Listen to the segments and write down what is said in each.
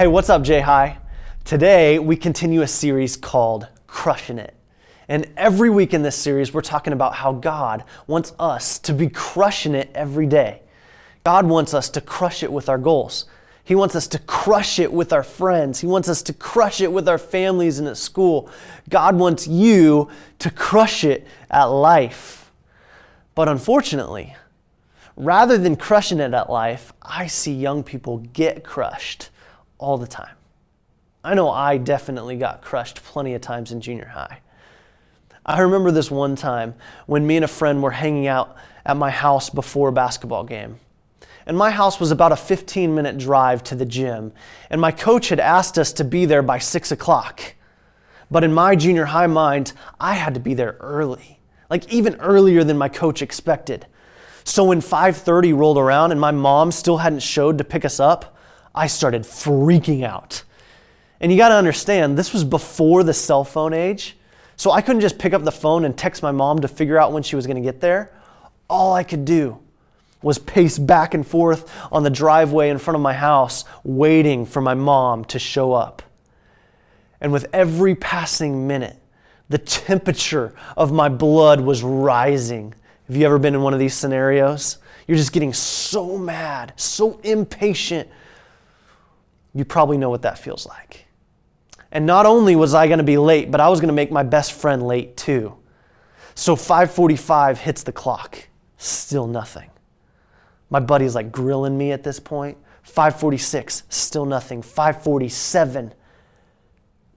Hey, what's up, J-High? Today, we continue a series called Crushing It. And every week in this series, we're talking about how God wants us to be crushing it every day. God wants us to crush it with our goals. He wants us to crush it with our friends. He wants us to crush it with our families and at school. God wants you to crush it at life. But unfortunately, rather than crushing it at life, I see young people get crushed all the time. I know I definitely got crushed plenty of times in junior high. I remember this one time when me and a friend were hanging out at my house before a basketball game. And my house was about a 15-minute drive to the gym. And my coach had asked us to be there by 6 o'clock. But in my junior high mind, I had to be there early. Like even earlier than my coach expected. So when 5:30 rolled around and my mom still hadn't showed to pick us up, I started freaking out. And you got to understand, this was before the cell phone age. So I couldn't just pick up the phone and text my mom to figure out when she was going to get there. All I could do was pace back and forth on the driveway in front of my house, waiting for my mom to show up. And with every passing minute, the temperature of my blood was rising. Have you ever been in one of these scenarios? You're just getting so mad, so impatient. You probably know what that feels like. And not only was I going to be late, but I was going to make my best friend late too. So 5:45 hits the clock. Still nothing. My buddy's like grilling me at this point. 5:46, still nothing. 5:47,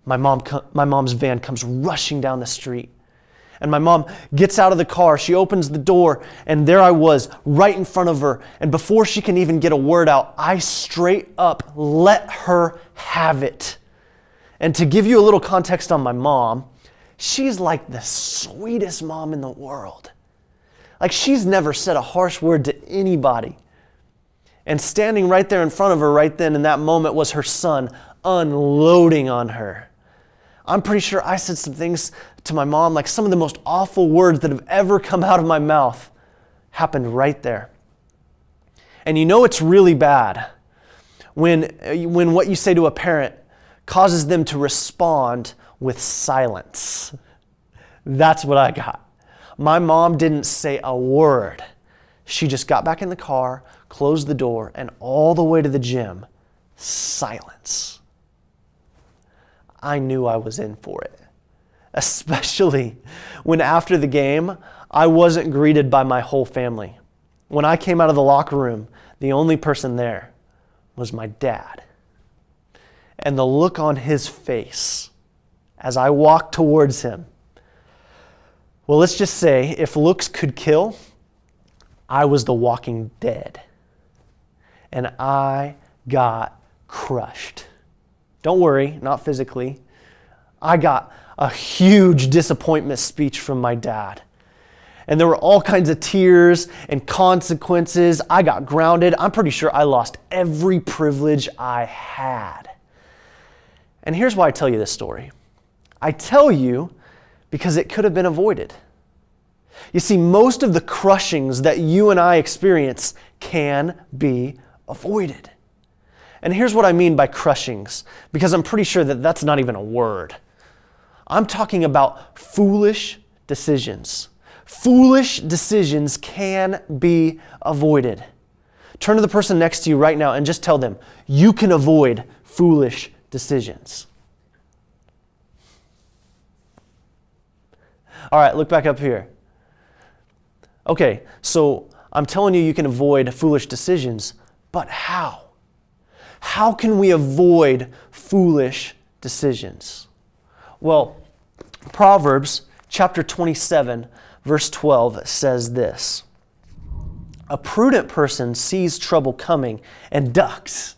my mom's van comes rushing down the street. And my mom gets out of the car, she opens the door, and there I was, right in front of her. And before she can even get a word out, I straight up let her have it. And to give you a little context on my mom, she's like the sweetest mom in the world. Like she's never said a harsh word to anybody. And standing right there in front of her right then in that moment was her son unloading on her. I'm pretty sure I said some things to my mom, like some of the most awful words that have ever come out of my mouth happened right there. And you know it's really bad when what you say to a parent causes them to respond with silence. That's what I got. My mom didn't say a word. She just got back in the car, closed the door, and all the way to the gym, silence. I knew I was in for it. Especially when after the game, I wasn't greeted by my whole family. When I came out of the locker room, the only person there was my dad. And the look on his face as I walked towards him, well, let's just say if looks could kill, I was the walking dead. And I got crushed. Don't worry, not physically. I got a huge disappointment speech from my dad. And there were all kinds of tears and consequences. I got grounded. I'm pretty sure I lost every privilege I had. And here's why I tell you this story. I tell you because it could have been avoided. You see, most of the crushings that you and I experience can be avoided. And here's what I mean by crushings, because I'm pretty sure that that's not even a word. I'm talking about foolish decisions. Foolish decisions can be avoided. Turn to the person next to you right now and just tell them, you can avoid foolish decisions. All right, look back up here. Okay, so I'm telling you you can avoid foolish decisions, but how? How can we avoid foolish decisions? Well, Proverbs chapter 27, verse 12 says this. A prudent person sees trouble coming and ducks.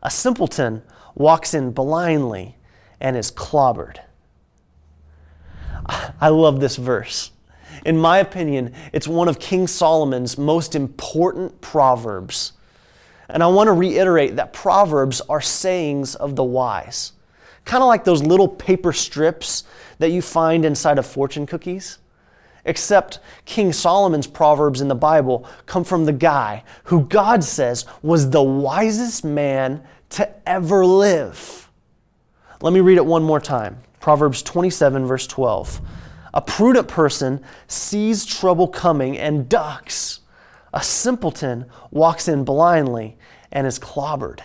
A simpleton walks in blindly and is clobbered. I love this verse. In my opinion, it's one of King Solomon's most important proverbs. And I want to reiterate that proverbs are sayings of the wise. Kind of like those little paper strips that you find inside of fortune cookies. Except King Solomon's proverbs in the Bible come from the guy who God says was the wisest man to ever live. Let me read it one more time. Proverbs 27, verse 12. A prudent person sees trouble coming and ducks. A simpleton walks in blindly and is clobbered.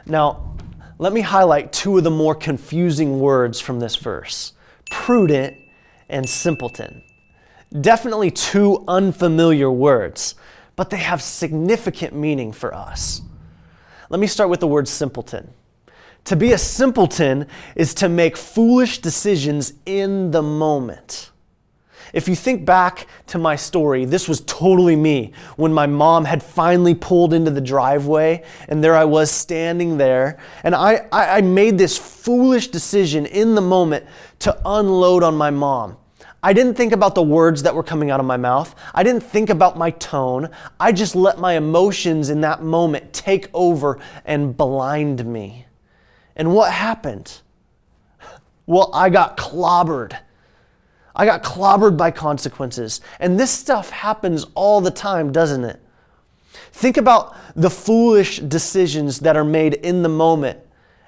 Now, let me highlight two of the more confusing words from this verse: prudent and simpleton. Definitely two unfamiliar words, but they have significant meaning for us. Let me start with the word simpleton. To be a simpleton is to make foolish decisions in the moment. If you think back to my story, this was totally me when my mom had finally pulled into the driveway and there I was standing there, and I made this foolish decision in the moment to unload on my mom. I didn't think about the words that were coming out of my mouth. I didn't think about my tone. I just let my emotions in that moment take over and blind me. And what happened? Well, I got clobbered. I got clobbered by consequences. And this stuff happens all the time, doesn't it? Think about the foolish decisions that are made in the moment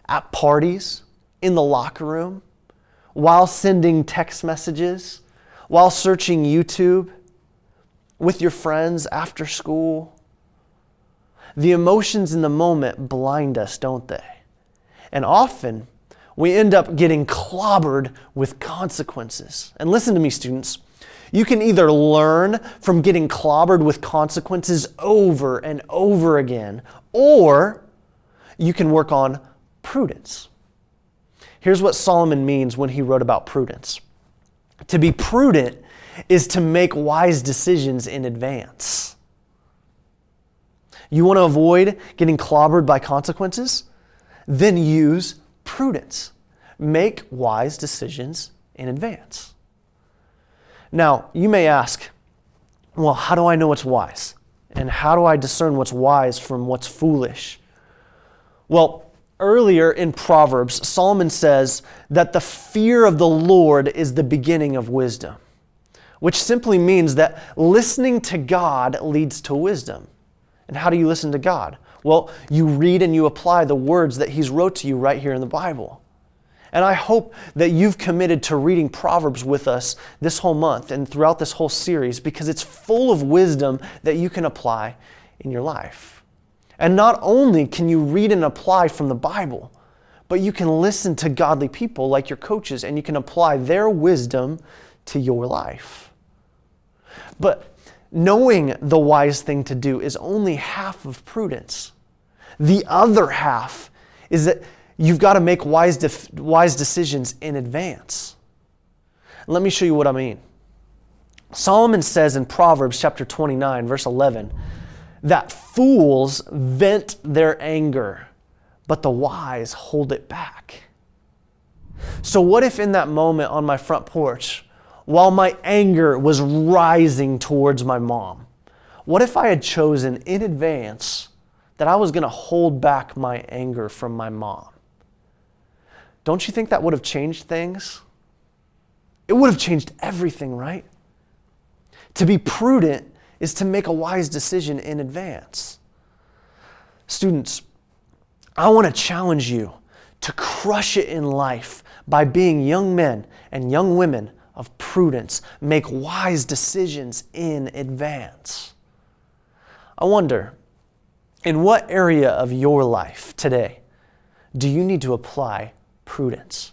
at parties, in the locker room, while sending text messages, while searching YouTube, with your friends after school. The emotions in the moment blind us, don't they? And often, we end up getting clobbered with consequences. And listen to me, students. You can either learn from getting clobbered with consequences over and over again, or you can work on prudence. Here's what Solomon means when he wrote about prudence. To be prudent is to make wise decisions in advance. You want to avoid getting clobbered by consequences? Then use prudence. Make wise decisions in advance. Now, you may ask, well, how do I know what's wise? And how do I discern what's wise from what's foolish? Well, earlier in Proverbs, Solomon says that the fear of the Lord is the beginning of wisdom, which simply means that listening to God leads to wisdom. And how do you listen to God? Well, you read and you apply the words that He's wrote to you right here in the Bible. And I hope that you've committed to reading Proverbs with us this whole month and throughout this whole series, because it's full of wisdom that you can apply in your life. And not only can you read and apply from the Bible, but you can listen to godly people like your coaches and you can apply their wisdom to your life. But knowing the wise thing to do is only half of prudence. The other half is that you've got to make wise decisions in advance. Let me show you what I mean. Solomon says in Proverbs chapter 29, verse 11, that fools vent their anger, but the wise hold it back. So what if in that moment on my front porch, while my anger was rising towards my mom, what if I had chosen in advance that I was going to hold back my anger from my mom? Don't you think that would have changed things? It would have changed everything, right? To be prudent is to make a wise decision in advance. Students, I want to challenge you to crush it in life by being young men and young women of prudence. Make wise decisions in advance. I wonder, in what area of your life today do you need to apply prudence?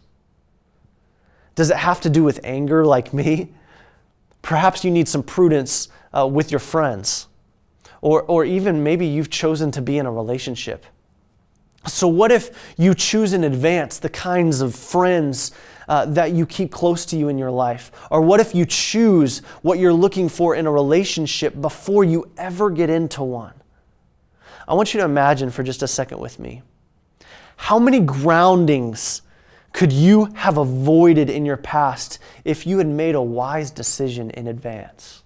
Does it have to do with anger like me? Perhaps you need some prudence with your friends. Or even maybe you've chosen to be in a relationship. So what if you choose in advance the kinds of friends that you keep close to you in your life? Or what if you choose what you're looking for in a relationship before you ever get into one? I want you to imagine for just a second with me. How many groundings could you have avoided in your past if you had made a wise decision in advance?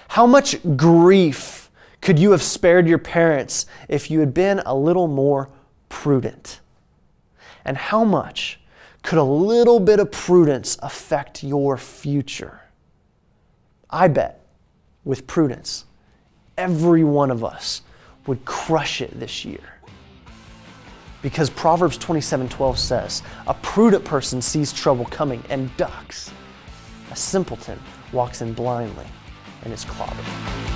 How much grief could you have spared your parents if you had been a little more prudent? And how much could a little bit of prudence affect your future? I bet with prudence, every one of us would crush it this year. Because Proverbs 27:12 says, "A prudent person sees trouble coming and ducks. A simpleton walks in blindly and is clobbered."